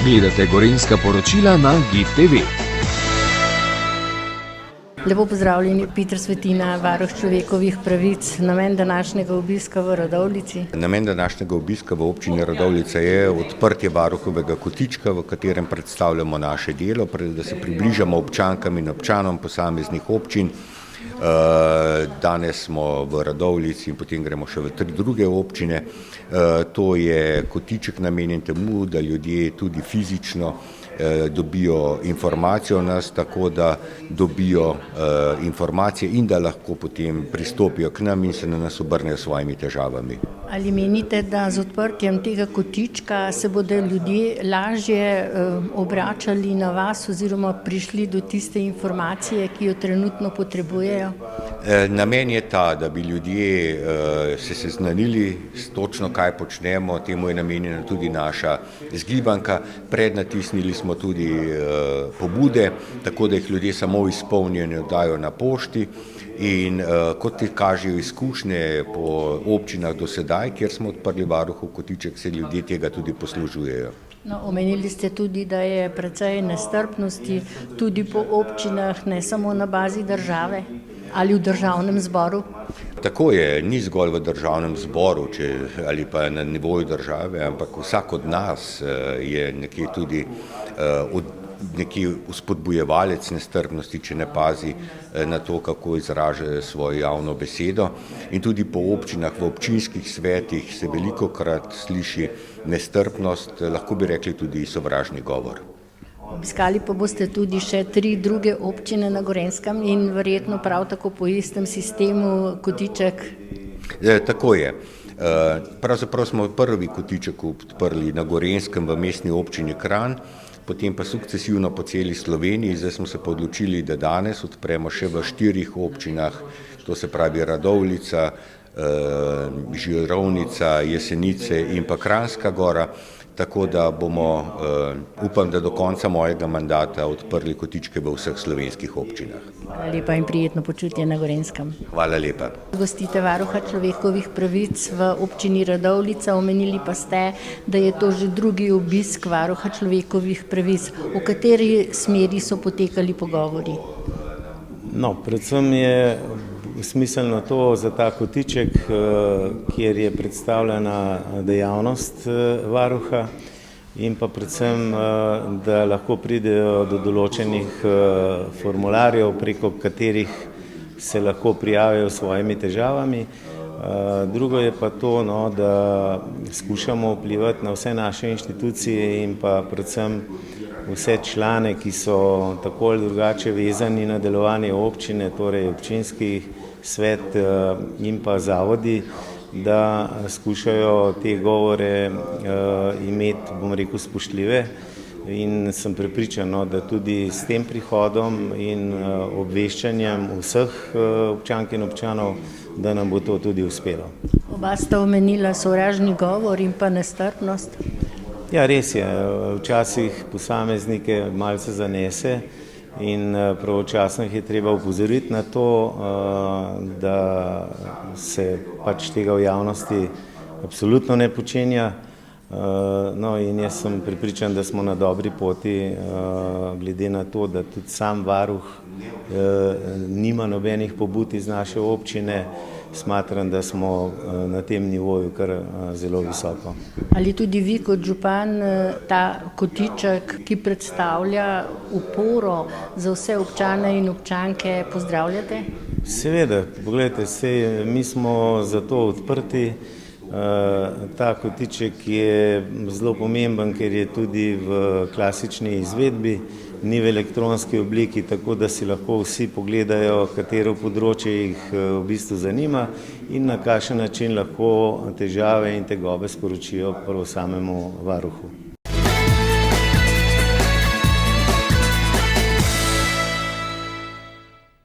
Gledate Gorenjska poročila na GIF TV. Lepo pozdravljeni, Peter Svetina, varuh človekovih pravic. Namen današnjega obiska v Radovljici? Namen današnjega obiska v občini Radovljica je odprtje varuhovega kotička, v katerem predstavljamo naše delo, da se približamo občankam in občanom posameznih občin. Danes smo v Radovljici in potem gremo še v 3 druge občine. To je kotiček namenjen temu, da ljudje tudi fizično dobijo informacijo o nas, tako da dobijo informacije in da lahko potem pristopijo k nam in se na nas obrnejo s svojimi težavami. Ali menite, da z odprtjem tega kotička se bodo ljudje lažje obračali na vas oziroma prišli do tiste informacije, ki jo trenutno potrebujejo? Namen je ta, da bi ljudje se seznanili s točno, kaj počnemo, temu je namenjena tudi naša zgibanka. Prednatisnili smo tudi pobude, tako da jih ljudje samo izpolnijo in dajo na pošti. In kot ti kažejo izkušnje po občinah do sedaj, kjer smo odprli varuhov kotiček, se ljudje tega tudi poslužujejo. No, omenili ste tudi, da je precej nestrpnosti tudi po občinah, ne samo na bazi države ali v državnem zboru. Tako je, ni zgolj v državnem zboru ali pa na nivoju države, ampak vsak od nas je nekje tudi neki vzpodbujevalec nestrpnosti, če ne pazi na to, kako izraža svojo javno besedo. In tudi po občinah, v občinskih svetih se velikokrat sliši nestrpnost, lahko bi rekli tudi sovražni govor. Obiskali pa boste tudi še 3 druge občine na Gorenjskem in verjetno prav tako po istem sistemu kotiček? Tako je. Pravzaprav smo prvi kotiček odprli na Gorenjskem v mestni občini Kranj, potem pa sukcesivno po celi Sloveniji. Zdaj smo se pa odločili, da danes odpremo še v 4 občinah, to se pravi Radovljica, Žirovnica, Jesenice in pa Kranjska Gora, tako da bomo, upam, da do konca mojega mandata odprli kotičke v vseh slovenskih občinah. Hvala lepa in prijetno počutje na Gorenjskem. Hvala lepa. Gostite varuha človekovih pravic v občini Radovljica, omenili pa ste, da je to že drugi obisk varuha človekovih pravic. V kateri smeri so potekali pogovori? No, predvsem je smiselno to za ta kotiček, kjer je predstavljena dejavnost varuha in pa predvsem, da lahko pridejo do določenih formularjev, preko katerih se lahko prijavijo s svojimi težavami. Drugo je pa to, da skušamo vplivati na vse naše inštitucije in pa predvsem vse člane, ki so tako ali drugače vezani na delovanje občine, torej občinski svet in pa zavodi, da skušajo te govore imeti, bom rekel, spoštljive. In sem prepričan, da tudi s tem prihodom in obveščanjem vseh občank in občanov, da nam bo to tudi uspelo. Oba sta omenila sovražni govor in pa nestrpnost. Ja, res je. Včasih posameznike malce zanese in pravočasno jih je treba opozoriti na to, da se pač tega v javnosti absolutno ne počenja. No, in jaz sem prepričan, da smo na dobri poti, glede na to, da tudi sam varuh nima nobenih pobud iz naše občine. Smatram, da smo na tem nivoju kar zelo visoko. Ali tudi vi kot župan ta kotiček, ki predstavlja oporo za vse občane in občanke, pozdravljate? Seveda, pogledajte, mi smo za to odprti. Ta kotiček je zelo pomemben, ker je tudi v klasični izvedbi, ni v elektronski obliki, tako da si lahko vsi pogledajo, katero področje jih v bistvu zanima in na kakšen način lahko težave in tegobe sporočijo prvo samemu varuhu.